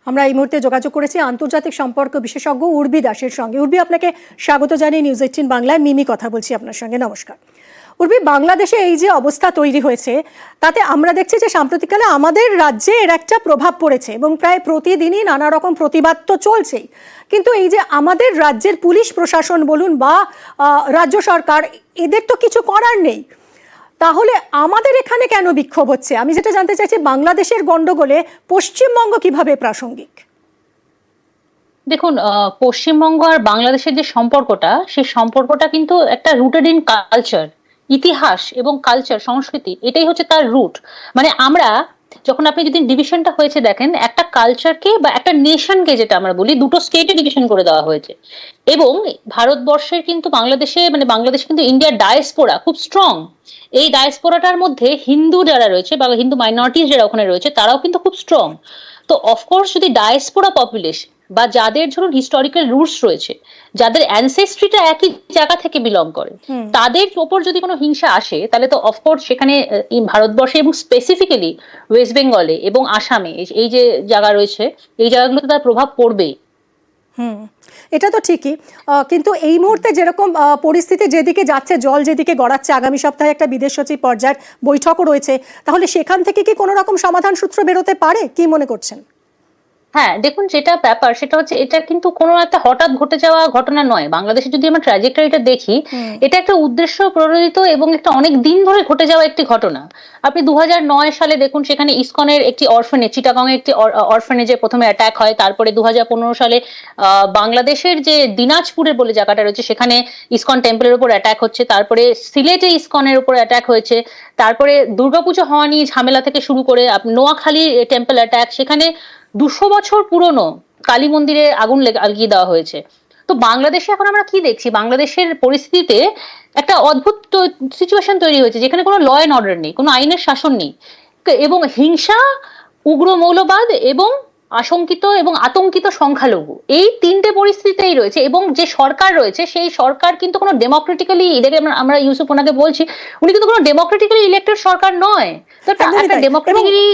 আমরা এই মুহূর্তে যোগাযোগ করেছি আন্তর্জাতিক সম্পর্ক বিশেষজ্ঞ উর্বি দাসের সঙ্গে। উর্বি, আপনাকে স্বাগত জানিয়ে নিউজ 18 বাংলায় মিমি কথা বলছি আপনার সঙ্গে। নমস্কার উর্বি, বাংলাদেশে এই যে অবস্থা তৈরি হয়েছে তাতে আমরা দেখছি যে সাম্প্রতিককালে আমাদের রাজ্যে এর একটা প্রভাব পড়েছে এবং প্রায় প্রতিদিনই নানা রকম প্রতিবাদ তো চলছেই, কিন্তু এই যে আমাদের রাজ্যের পুলিশ প্রশাসন বলুন বা রাজ্য সরকার, এদের তো কিছু করার নেই। তাহলে আমাদের এখানে কেন বিক্ষোভ হচ্ছে? আমি যেটা জানতে চাইছি, বাংলাদেশের গন্ডগোলে পশ্চিমবঙ্গ কিভাবে প্রাসঙ্গিক? দেখুন, পশ্চিমবঙ্গ আর বাংলাদেশের যে সম্পর্কটা, সেই সম্পর্কটা কিন্তু একটা রুটেড ইন কালচার, ইতিহাস এবং কালচার, সংস্কৃতি, এটাই হচ্ছে তার রুট। মানে আমরা যখন, আপনি যদি ডিভিশনটা হয়েছে দেখেন, একটা কালচারকে বা একটা নেশনকে, যেটা আমরা বলি, দুটো স্টেটে ডিভিশন করে দেওয়া হয়েছে। এবং ভারতবর্ষের কিন্তু বাংলাদেশে, মানে বাংলাদেশে কিন্তু ইন্ডিয়ার ডায়াসপোরা খুব স্ট্রং। এই ডায়াসপোরাটার মধ্যে হিন্দু যারা রয়েছে বা হিন্দু মাইনরিটিস যারা ওখানে রয়েছে, তারাও কিন্তু খুব স্ট্রং। তো অফকোর্স যদি ডায়াসপোরা পপুলেশন বা যাদের ধরুন হিস্টোরিক্যাল রুটস রয়েছে, যাদের অ্যানসেস্ট্রিটা একই জায়গা থেকে বিলং করে, তাদের ওপর যদি কোনো হিংসা আসে, তাহলে তো অফকোর্স সেখানে ভারতবর্ষে এবং স্পেসিফিক্যালি ওয়েস্ট বেঙ্গলে এবং আসামে এই যে জায়গা রয়েছে, এই জায়গাগুলোতে তার প্রভাব পড়বেই। এটা তো ঠিকই, কিন্তু এই মুহূর্তে যেরকম পরিস্থিতি যেদিকে যাচ্ছে, জল যেদিকে গড়াচ্ছে, আগামী সপ্তাহে একটা বিদেশ সচিব পর্যায়ের বৈঠকও রয়েছে, তাহলে সেখান থেকে কি কোনো রকম সমাধান সূত্র বেরোতে পারে, কি মনে করছেন? হ্যাঁ, দেখুন, যেটা ব্যাপার সেটা হচ্ছে, এটা কিন্তু কোনো একটা হঠাৎ ঘটে যাওয়া ঘটনা নয়। বাংলাদেশে যদি আমরা ট্র্যাজেক্টরিটা দেখি, এটা একটা উদ্দেশ্য প্রণোদিত এবং একটা অনেক দিন ধরে ঘটে যাওয়া একটি ঘটনা। আপনি 2009 সালে দেখুন, সেখানে ইসকনের একটি অরফানেজ, চিটাগং এর একটি অরফানেজে প্রথমে অ্যাটাক হয়। তারপরে 2015 সালে বাংলাদেশের যে দিনাজপুরের বলে জায়গাটা রয়েছে, সেখানে ইসকন টেম্পলের উপর অ্যাটাক হচ্ছে। তারপরে সিলেটে ইসকনের উপর অ্যাটাক হয়েছে। তারপরে দুর্গাপুজো হওয়া নিয়ে ঝামেলা থেকে শুরু করে নোয়াখালী টেম্পল অ্যাটাক, সেখানে 200 বছর পুরনো কালী মন্দিরে আগুন লাগিয়ে দেওয়া হয়েছে। তো বাংলাদেশে এখন আমরা কি দেখছি, বাংলাদেশের পরিস্থিতিতে একটা অদ্ভুত সিচুয়েশন তৈরি হয়েছে, যেখানে কোনো ল অ্যান্ড অর্ডার নেই, কোনো আইনের শাসন নেই, এবং হিংসা, উগ্র মৌলবাদ এবং আশঙ্কিত এবং আতঙ্কিত সংখ্যালঘু, এই তিনটে পরিস্থিতিতেই রয়েছে। এবং যে সরকার রয়েছে, সেই সরকার কিন্তু কোনো ডেমোক্রেটিক্যালি, এটাকে আমরা ইউসুফ ওনাকে বলছি, উনি কিন্তু কোনো ডেমোক্রেটিক্যালি ইলেক্টেড সরকার নয়। তো একটা ডেমোক্রেটিক্যালি,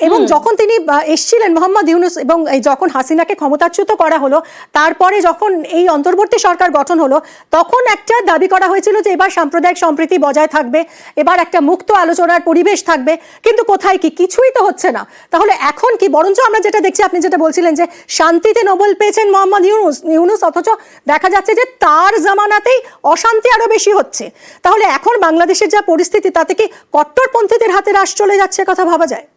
এবং যখন তিনি এসেছিলেন মোহাম্মদ ইউনূস, এবং যখন হাসিনাকে ক্ষমতাচ্যুত করা হলো, তারপরে যখন এই অন্তর্বর্তী সরকার গঠন হলো, তখন একটা দাবি করা হয়েছিল যে এবার সাম্প্রদায়িক সম্প্রীতি বজায় থাকবে, এবার একটা মুক্ত আলোচনার পরিবেশ থাকবে, কিন্তু কোথায় কি, কিছুই তো হচ্ছে না। তাহলে এখন কি, বরঞ্চ আমরা যেটা দেখছি, আপনি যেটা বলছিলেন যে শান্তিতে নোবেল পেয়েছেন মোহাম্মদ ইউনূস, অথচ দেখা যাচ্ছে যে তার জামানাতেই অশান্তি আরো বেশি হচ্ছে। তাহলে এখন বাংলাদেশের যা পরিস্থিতি, তাতে কি কট্টরপন্থীদের হাতে রাশ চলে যাচ্ছে, কথা ভাবা যায়?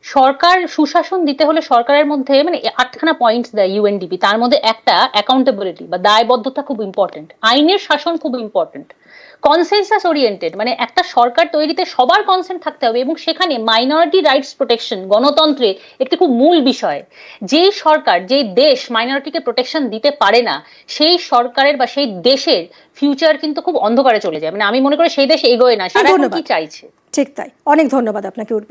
সরকার সুশাসন দিতে হলে সরকারের মধ্যে, মানে 8খানা পয়েন্টস দেয় ইউএনডিপি, তার মধ্যে একটা অ্যাকাউন্টেবিলিটি বা দায়বদ্ধতা খুব ইম্পর্টেন্ট, আইনের শাসন খুব ইম্পর্টেন্ট, কনসেনসাস ওরিয়েন্টেড, মানে একটা সরকার তৈরিতে সবার কনসেন্ট থাকতে হবে, এবং সেখানে মাইনরিটি রাইটস প্রোটেকশন গণতন্ত্রের একটি খুব মূল বিষয়। যেই সরকার, যেই দেশ মাইনরিটিকে প্রোটেকশন দিতে পারে না, সেই সরকারের বা সেই দেশের ফিউচার কিন্তু খুব অন্ধকারে চলে যায়। মানে আমি মনে করি সেই দেশ এগোয় না। সেটা এখন কি চাইছে? ঠিক তাই। অনেক ধন্যবাদ আপনাকে উর্বি।